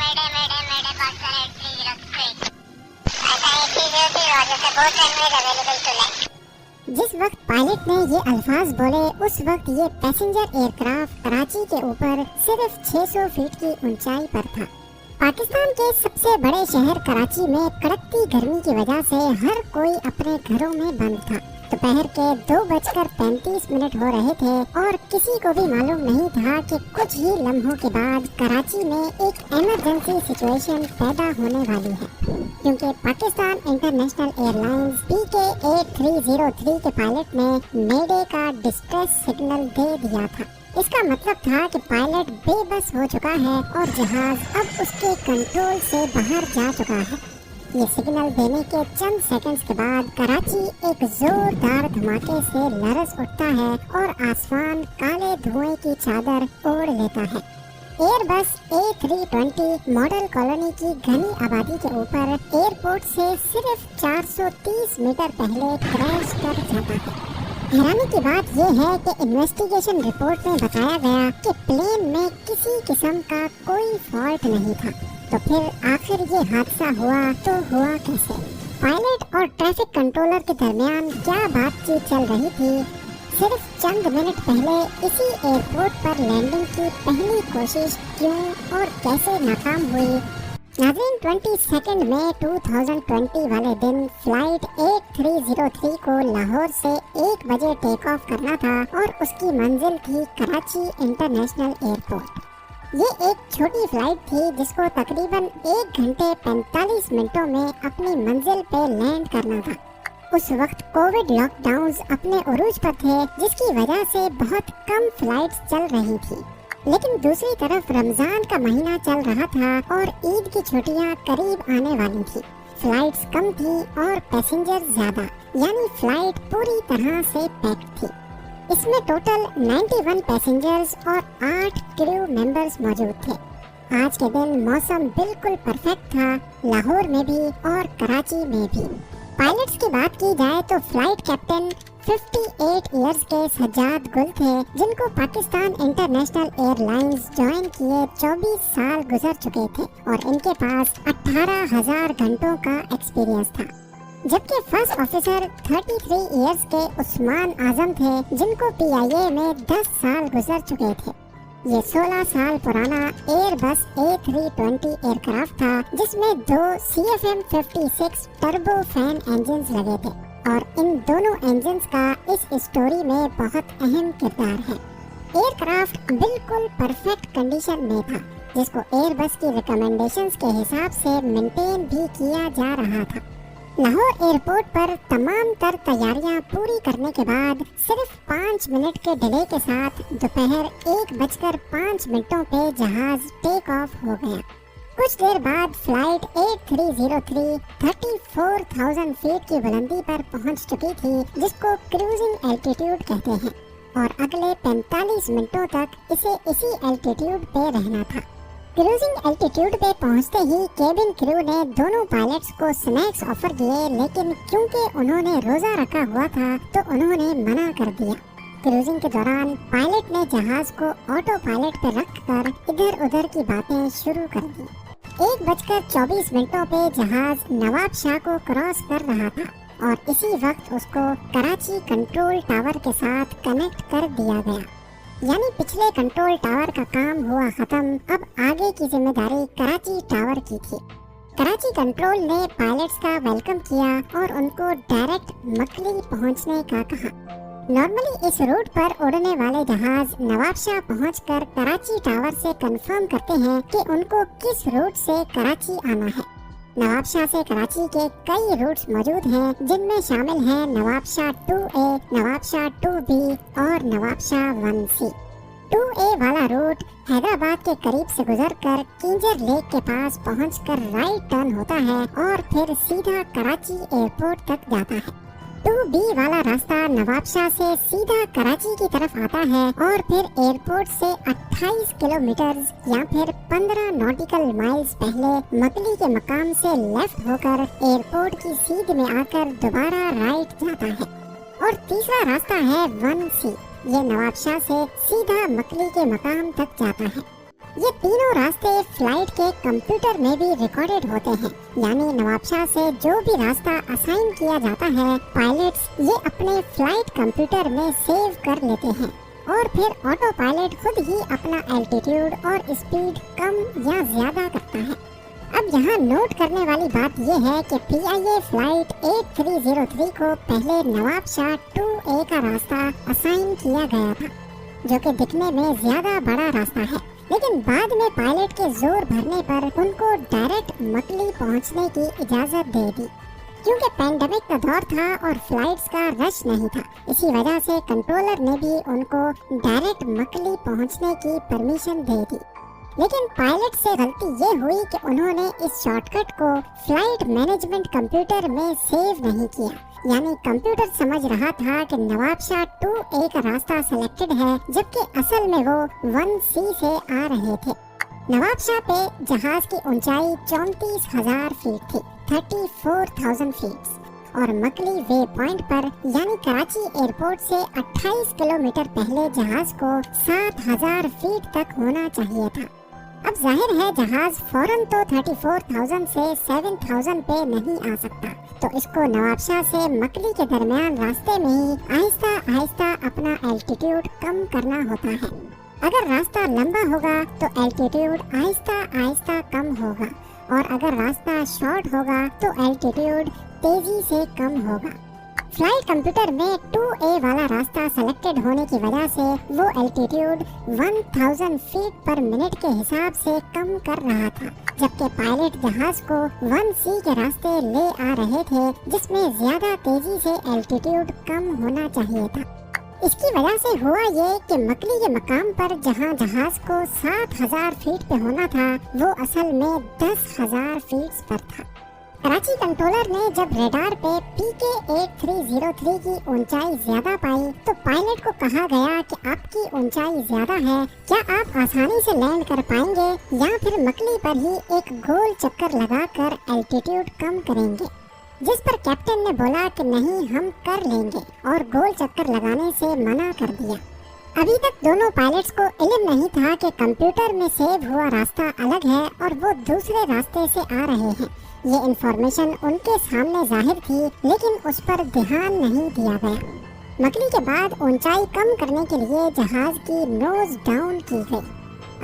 मैडे मैडे मैडे पाकिस्तान 8303 ऐसा 8303 रॉजर से both language available to land. जिस वक्त पायलट ने ये अल्फाज बोले उस वक्त ये पैसेंजर एयरक्राफ्ट कराची के ऊपर सिर्फ 600 फीट की ऊंचाई पर था। पाकिस्तान के सबसे बड़े शहर कराची में कड़कती गर्मी की वजह से हर कोई अपने घरों में बंद था। दोपहर के 2:35 हो रहे थे और किसी को भी मालूम नहीं था कि कुछ ही लम्हों के बाद कराची में एक इमरजेंसी सिचुएशन पैदा होने वाली है, क्योंकि पाकिस्तान इंटरनेशनल एयरलाइंस PK 8303 के पायलट ने मेडे का डिस्ट्रेस सिग्नल दे दिया था। इसका मतलब था कि पायलट बेबस हो चुका है और जहाज अब उसके कंट्रोल से बाहर जा चुका है। ये सिग्नल देने के चंद सेकंड्स के बाद कराची एक जोरदार धमाके से लरस उठता है और आसमान काले धुएं की चादर ओढ़ लेता है। एयरबस A320 मॉडल कॉलोनी की घनी आबादी के ऊपर एयरपोर्ट से सिर्फ 430 मीटर पहले क्रैश कर जाता है। हैरानी की बात यह है कि इन्वेस्टिगेशन रिपोर्ट में बताया गया कि प्लेन में किसी किस्म का कोई फॉल्ट नहीं था। तो फिर आखिर ये हादसा हुआ तो हुआ कैसे? पायलट और ट्रैफिक कंट्रोलर के दरमियान क्या बातचीत चल रही थी? सिर्फ चंद मिनट पहले इसी एयरपोर्ट पर लैंडिंग की पहली कोशिश क्यों और कैसे नाकाम हुई? नाज़रीन, 22 मई 2020 वाले दिन फ्लाइट 8303 को लाहौर से 1 बजे टेक ऑफ करना था और उसकी मंजिल थी कराची इंटरनेशनल एयरपोर्ट। ये एक छोटी फ्लाइट थी जिसको तकरीबन 1 घंटे 45 मिनटों में अपनी मंजिल पे लैंड करना था। उस वक्त कोविड लॉकडाउन्स अपने उरूज पर थे, जिसकी वजह से बहुत कम फ्लाइट्स चल रही थी। लेकिन दूसरी तरफ रमजान का महीना चल रहा था और ईद की छुट्टियां करीब आने वाली थी। फ्लाइट्स कम थी और पैसेंजर ज्यादा, यानी फ्लाइट पूरी तरह से पैक्ड थी। इसमें टोटल 91 पैसेंजर्स और 8 क्रू मेंबर्स मौजूद थे। आज के दिन मौसम बिल्कुल परफेक्ट था, लाहौर में भी और कराची में भी। पायलट्स की बात की जाए तो फ्लाइट कैप्टन 58 इयर्स के सज्जाद गुल थे, जिनको पाकिस्तान इंटरनेशनल एयरलाइंस ज्वाइन किए 24 साल गुजर चुके थे और इनके पास 18,000 घंटों का एक्सपीरियंस था। जबकि फर्स्ट ऑफिसर 33 इयर्स के उस्मान आजम थे, जिनको PIA में 10 साल गुजर चुके थे। ये 16 साल पुराना एयरबस A320 एयरक्राफ्ट था, जिसमें 2 CFM56 टर्बो फैन इंजन्स लगे थे और इन दोनों इंजन्स का इस स्टोरी में बहुत अहम किरदार है। एयरक्राफ्ट बिल्कुल परफेक्ट कंडीशन में था, जिसको एयरबस की रिकमेंडेशंस के हिसाब से मेंटेन भी किया जा रहा था। लाहौर एयरपोर्ट पर तमाम तर तैयारियां पूरी करने के बाद सिर्फ 5 मिनट के डिले के साथ दोपहर 1:05 पे जहाज टेक ऑफ हो गया। कुछ देर बाद फ्लाइट 8303 34,000 फीट की बुलंदी पर पहुंच चुकी थी, जिसको क्रूजिंग एल्टीट्यूड कहते हैं, और अगले 45 मिनटों तक इसे इसी एल्टीट्यूड पे रहना था। क्रूजिंग एल्टीट्यूड पे पहुंचते ही केबिन क्रू ने दोनों पायलट्स को स्नैक्स ऑफर किए, लेकिन क्योंकि उन्होंने रोजा रखा हुआ था तो उन्होंने मना कर दिया। क्रूजिंग के दौरान पायलट ने जहाज को ऑटो पायलट पे रखकर इधर उधर की बातें शुरू कर दी। 1:24 पे जहाज नवाब शाह को क्रॉस कर रहा था और इसी वक्त उसको कराची कंट्रोल टावर के साथ कनेक्ट कर दिया गया। यानी पिछले कंट्रोल टावर का काम हुआ खत्म, अब आगे की जिम्मेदारी कराची टावर की थी। कराची कंट्रोल ने पायलट्स का वेलकम किया और उनको डायरेक्ट मकली पहुंचने का कहा। नॉर्मली इस रूट पर उड़ने वाले जहाज नवाबशाह पहुंचकर कराची टावर से कंफर्म करते हैं कि उनको किस रूट से कराची आना है। नवाबशाह से कराची के कई रूट्स मौजूद हैं, जिनमें शामिल हैं नवाबशाह 2A, नवाबशाह 2B और नवाबशाह 1C। 2A वाला रूट हैदराबाद के करीब से गुजरकर किंजर लेक के पास पहुंचकर राइट टर्न होता है और फिर सीधा कराची एयरपोर्ट तक जाता है। 2B वाला रास्ता नवाबशाह से सीधा कराची की तरफ आता है और फिर एयरपोर्ट से 28 किलोमीटर या फिर 15 नॉटिकल माइल्स पहले मकली के मकाम से लेफ्ट होकर एयरपोर्ट की सीध में आकर दोबारा राइट जाता है। और तीसरा रास्ता है 1C, ये नवाबशाह से सीधा मकली के मकाम तक जाता है। ये तीनों रास्ते फ्लाइट के कंप्यूटर में भी रिकॉर्डेड होते हैं। यानी नवाबशाह से जो भी रास्ता असाइन किया जाता है, पायलट्स ये अपने फ्लाइट कंप्यूटर में सेव कर लेते हैं और फिर ऑटो पायलट खुद ही अपना एल्टीट्यूड और स्पीड कम या ज्यादा करता है। अब यहाँ नोट करने वाली बात यह है कि PIA फ्लाइट 8303 को पहले नवाबशाह 2A का रास्ता असाइन किया गया था, जो कि दिखने में ज्यादा बड़ा रास्ता है, लेकिन बाद में पायलट के जोर भरने पर उनको डायरेक्ट मकली पहुंचने की इजाजत दे दी। क्योंकि पैंडेमिक का दौर था और फ्लाइट्स का रश नहीं था, इसी वजह से कंट्रोलर ने भी उनको डायरेक्ट मकली पहुंचने की परमिशन दे दी। लेकिन पायलट से गलती ये हुई कि उन्होंने इस शॉर्टकट को फ्लाइट मैनेजमेंट कंप्यूटर में सेव नहीं किया। यानी कंप्यूटर समझ रहा था कि नवाबशाह 2A का रास्ता सिलेक्टेड है, जबकि असल में वो 1C से आ रहे थे। नवाबशाह पे जहाज की ऊंचाई 34,000 फीट थी, 34,000 फीट, और मकली वे पॉइंट पर यानी कराची एयरपोर्ट से 28 किलोमीटर पहले जहाज को 7,000 फीट तक होना चाहिए था। अब जाहिर है जहाज फौरन तो 34,000 से 7,000 पे नहीं आ सकता, तो इसको नवाबशाह से मकली के दरमियान रास्ते में ही आहिस्ता आहिस्ता अपना एल्टीट्यूड कम करना होता है। अगर रास्ता लंबा होगा तो एल्टीट्यूड आहिस्ता आहिस्ता कम होगा, और अगर रास्ता शॉर्ट होगा तो एल्टीट्यूड तेजी से कम होगा। फ्लाइट कंप्यूटर में 2A वाला रास्ता सेलेक्टेड होने की वजह से वो एल्टीट्यूड 1000 फीट पर मिनट के हिसाब से कम कर रहा था, जबकि पायलट जहाज को 1C के रास्ते ले आ रहे थे, जिसमें ज्यादा तेजी से एल्टीट्यूड कम होना चाहिए था। इसकी वजह से हुआ ये कि मकली के मकाम पर जहां जहाज को 7,000 फीट पे होना था, वो असल में 10,000 फीट पर था। कराची कंट्रोलर ने जब रेडार पे PK 8303 की ऊंचाई ज्यादा पाई, तो पायलट को कहा गया कि आपकी ऊंचाई ज्यादा है, क्या आप आसानी से लैंड कर पाएंगे या फिर मकली पर ही एक गोल चक्कर लगाकर एल्टीट्यूड कम करेंगे। जिस पर कैप्टन ने बोला कि नहीं, हम कर लेंगे, और गोल चक्कर लगाने से मना कर दिया। अभी तक दोनों पायलट्स को इल्म नहीं था कि कंप्यूटर में सेव हुआ रास्ता अलग है और वो दूसरे रास्ते से आ रहे हैं। ये इंफॉर्मेशन उनके सामने जाहिर थी, लेकिन उस पर ध्यान नहीं दिया गया। मकली के बाद ऊंचाई कम करने के लिए जहाज की नोज डाउन की गई।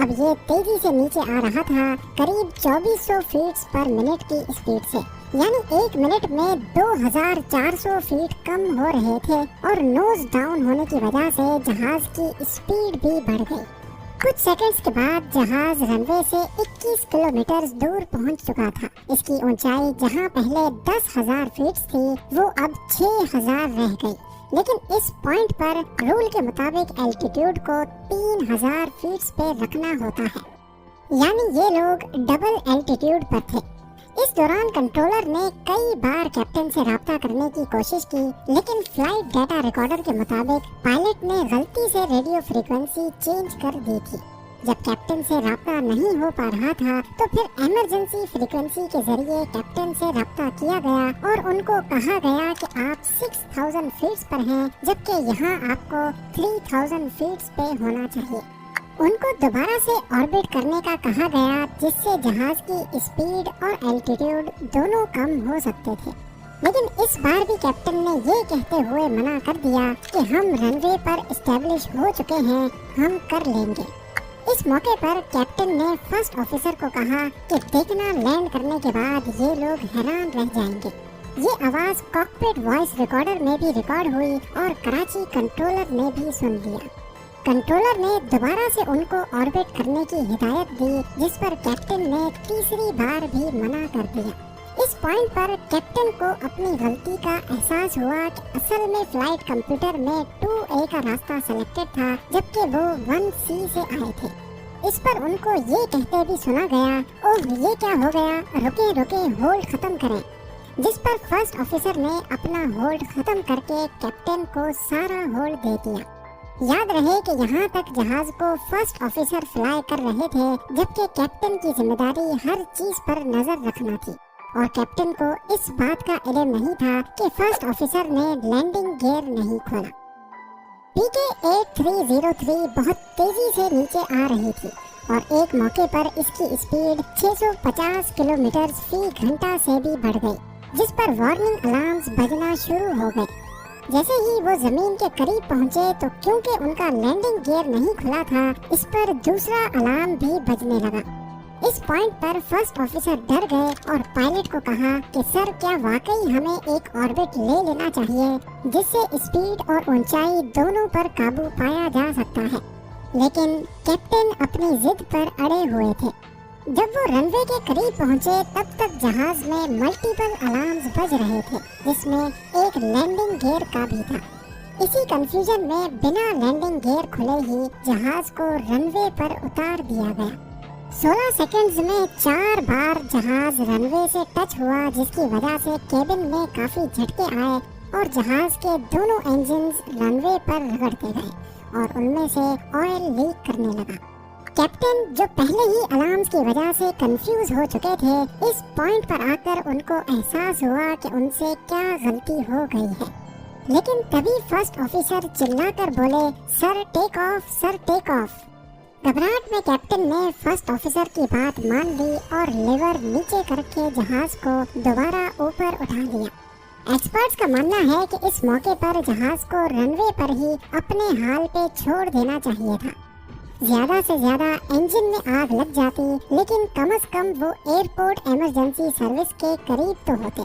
अब ये तेजी से नीचे आ रहा था, करीब 2400 फीट पर मिनट की स्पीड से, यानी 1 मिनट में 2400 फीट कम हो रहे थे, और नोज डाउन होने की वजह से जहाज की स्पीड भी बढ़ गई। कुछ सेकंड्स के बाद जहाज रनवे से 21 किलोमीटर दूर पहुंच चुका था। इसकी ऊंचाई जहां पहले 10,000 फीट थी, वो अब 6,000 रह गई। लेकिन इस पॉइंट पर रूल के मुताबिक एल्टीट्यूड को 3,000 फीट पे रखना होता है, यानी ये लोग डबल एल्टीट्यूड पर थे। इस दौरान कंट्रोलर ने कई बार कैप्टन से राब्ता करने की कोशिश की, लेकिन फ्लाइट डाटा रिकॉर्डर के मुताबिक पायलट ने गलती से रेडियो फ्रीक्वेंसी चेंज कर दी थी। जब कैप्टन से राब्ता नहीं हो पा रहा था, तो फिर इमरजेंसी फ्रीक्वेंसी के जरिए कैप्टन से राब्ता किया गया और उनको कहा गया कि आप 6,000 फीट पर हैं, जबकि यहाँ आपको 3,000 फीट पे होना चाहिए। उनको दोबारा से ऑर्बिट करने का कहा गया, जिससे जहाज की स्पीड और एल्टीट्यूड दोनों कम हो सकते थे। लेकिन इस बार भी कैप्टन ने ये कहते हुए मना कर दिया कि हम रनवे पर एस्टेब्लिश हो चुके हैं, हम कर लेंगे। इस मौके पर कैप्टन ने फर्स्ट ऑफिसर को कहा कि देखना, लैंड करने के बाद ये लोग हैरान रह जाएंगे। ये आवाज कॉकपिट वॉइस रिकॉर्डर में भी रिकॉर्ड हुई और कराची कंट्रोलर ने भी सुन लिया। कंट्रोलर ने दोबारा से उनको ऑर्बिट करने की हिदायत दी, जिस पर कैप्टन ने तीसरी बार भी मना कर दिया। इस पॉइंट पर कैप्टन को अपनी गलती का एहसास हुआ कि असल में फ्लाइट कंप्यूटर में 2A का रास्ता सिलेक्टेड था, जबकि वो 1C से आए थे। इस पर उनको ये कहते भी सुना गया, ओह ये क्या हो गया, रुके रुके, होल्ड खत्म करें। जिस पर फर्स्ट ऑफिसर ने अपना होल्ड खत्म करके कैप्टन को सारा होल्ड दे दिया। याद रहे कि यहाँ तक जहाज को फर्स्ट ऑफिसर फ्लाई कर रहे थे, जबकि कैप्टन की जिम्मेदारी हर चीज पर नजर रखना थी, और कैप्टन को इस बात का इल्म नहीं था कि फर्स्ट ऑफिसर ने लैंडिंग गियर नहीं खोला। PK 8303 बहुत तेजी से नीचे आ रही थी और एक मौके पर इसकी स्पीड 650 किलोमीटर फी घंटा से भी बढ़ गई, जिस पर वार्निंग अलार्म्स बजना शुरू हो गए। जैसे ही वो जमीन के करीब पहुंचे तो क्योंकि उनका लैंडिंग गियर नहीं खुला था, इस पर दूसरा अलार्म भी बजने लगा। इस पॉइंट पर फर्स्ट ऑफिसर डर गए और पायलट को कहा कि सर, क्या वाकई हमें एक ऑर्बिट ले लेना चाहिए जिससे स्पीड और ऊंचाई दोनों पर काबू पाया जा सकता है। लेकिन कैप्टन अपनी जिद पर अड़े हुए थे। जब वो रनवे के करीब पहुंचे तब तक जहाज में मल्टीपल अलार्म्स बज रहे थे, जिसमें एक लैंडिंग गियर का भी था। इसी कंफ्यूजन में बिना लैंडिंग गियर खुले ही जहाज को रनवे पर उतार दिया गया। 16 सेकंड्स में 4 बार जहाज रनवे से टच हुआ, जिसकी वजह से केबिन में काफी झटके आए और जहाज के दोनों इंजन्स रनवे पर रगड़ते गए और उनमें से ऑयल लीक करने लगा। कैप्टन, जो पहले ही अलार्म्स की वजह से कंफ्यूज हो चुके थे, इस पॉइंट पर आकर उनको एहसास हुआ कि उनसे क्या गलती हो गई है। लेकिन तभी फर्स्ट ऑफिसर चिल्लाकर बोले, sir take off, sir take off. घबराहट में कैप्टन ने फर्स्ट ऑफिसर की बात मान ली और लीवर नीचे करके जहाज को दोबारा ऊपर उठा दिया। एक्सपर्ट्स का मानना है कि इस मौके पर जहाज को रनवे पर ही अपने हाल पे छोड़ देना चाहिए था। ज्यादा से ज्यादा इंजन में आग लग जाती, लेकिन कम से कम वो एयरपोर्ट इमरजेंसी सर्विस के करीब तो होते।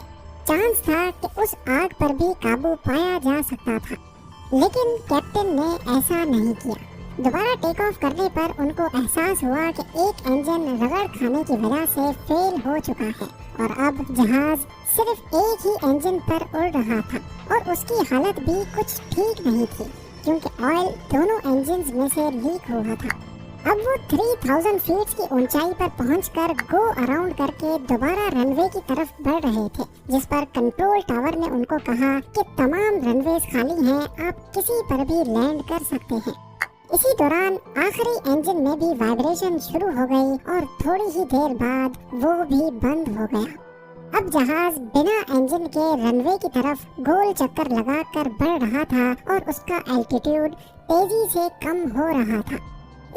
चांस था कि उस आग पर भी काबू पाया जा सकता था, लेकिन कैप्टन ने ऐसा नहीं किया। दोबारा टेक ऑफ करने पर उनको एहसास हुआ कि एक इंजन रगड़ खाने की वजह से फेल हो चुका है और अब जहाज सिर्फ एक ही इंजन पर उड़ रहा था और उसकी हालत भी कुछ ठीक नहीं थी, क्योंकि ऑयल दोनों इंजन्स में से लीक हुआ था। अब वो 3000 फीट की ऊंचाई पर पहुंचकर गो अराउंड करके दोबारा रनवे की तरफ बढ़ रहे थे, जिस पर कंट्रोल टावर ने उनको कहा कि तमाम रनवेज खाली हैं, आप किसी पर भी लैंड कर सकते हैं। इसी दौरान आखिरी इंजन में भी वाइब्रेशन शुरू हो गई और थोड़ी ही देर बाद वो भी बंद हो गया। अब जहाज बिना इंजन के रनवे की तरफ गोल चक्कर लगाकर बढ़ रहा था और उसका एल्टीट्यूड तेजी से कम हो रहा था।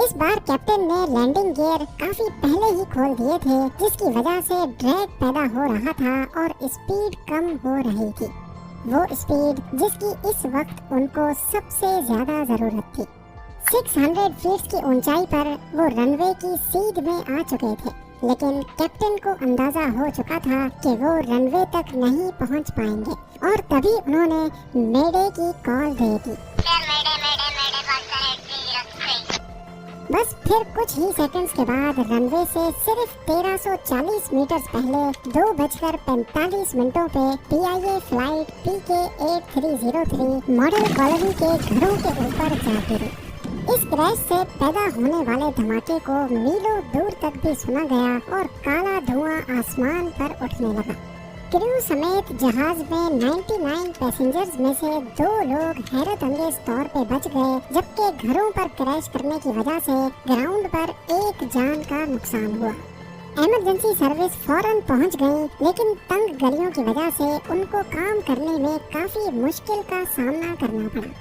इस बार कैप्टन ने लैंडिंग गियर काफी पहले ही खोल दिए थे, जिसकी वजह से ड्रैग पैदा हो रहा था और स्पीड कम हो रही थी। वो स्पीड जिसकी इस वक्त उनको सबसे ज्यादा जरूरत थी। 600 फीट की ऊंचाई पर वो रनवे की सीध में आ चुके थे, लेकिन कैप्टन को अंदाजा हो चुका था कि वो रनवे तक नहीं पहुंच पाएंगे और तभी उन्होंने मेडे की कॉल दे दी। बस फिर कुछ ही सेकंड्स के बाद रनवे से सिर्फ 1340 मीटर पहले 2:45 पे PIA flight PK-8303 model colony के घरों के ऊपर जा गिरी। इस क्रैश से पैदा होने वाले धमाके को मीलों दूर तक भी सुना गया और काला धुआं आसमान पर उठने लगा। क्रू समेत जहाज में 99 पैसेंजर्स में से 2 लोग हैरत अंगेज तौर पे बच गए, जबकि घरों पर क्रैश करने की वजह से ग्राउंड पर एक जान का नुकसान हुआ। इमरजेंसी सर्विस फौरन पहुंच गई, लेकिन तंग गलियों की वजह से उनको काम करने में काफी मुश्किल का सामना करना पड़ा।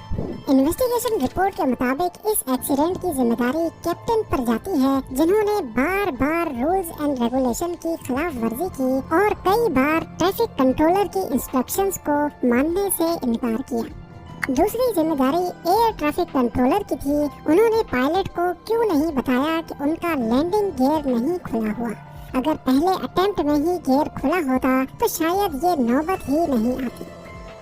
इन्वेस्टिगेशन रिपोर्ट के मुताबिक इस एक्सीडेंट की जिम्मेदारी कैप्टन पर जाती है, जिन्होंने बार बार रूल्स एंड रेगुलेशन की खिलाफ वर्जी की और कई बार ट्रैफिक कंट्रोलर की इंस्ट्रक्शंस को मानने से इनकार किया। दूसरी जिम्मेदारी एयर ट्रैफिक कंट्रोलर की थी। उन्होंने पायलट को क्यों नहीं बताया कि उनका लैंडिंग गियर नहीं खुला हुआ। अगर पहले अटेम्प्ट में ही गियर खुला होता तो शायद ये नौबत ही नहीं आती।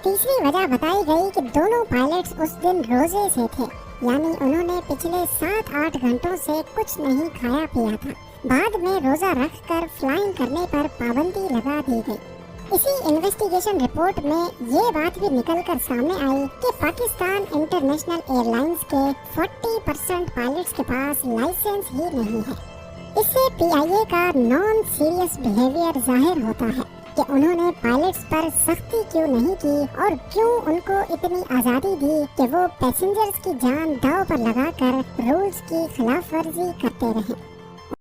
तीसरी वजह बताई गई कि दोनों पायलट्स उस दिन रोजे से थे, यानी उन्होंने पिछले 7-8 घंटों से कुछ नहीं खाया पिया था। बाद में रोजा रखकर फ्लाइंग करने पर पाबंदी लगा दी गई। इसी इन्वेस्टिगेशन रिपोर्ट में ये बात भी निकल कर सामने आई कि पाकिस्तान इंटरनेशनल एयरलाइंस के 40% पायलट्स के पास लाइसेंस ही नहीं है। इससे PIA का नॉन सीरियस बिहेवियर जाहिर होता है कि उन्होंने पायलट्स पर सख्ती क्यों नहीं की और क्यों उनको इतनी आज़ादी दी कि वो पैसेंजर्स की जान दांव पर लगाकर रूल्स की खिलाफ वर्जी करते रहे।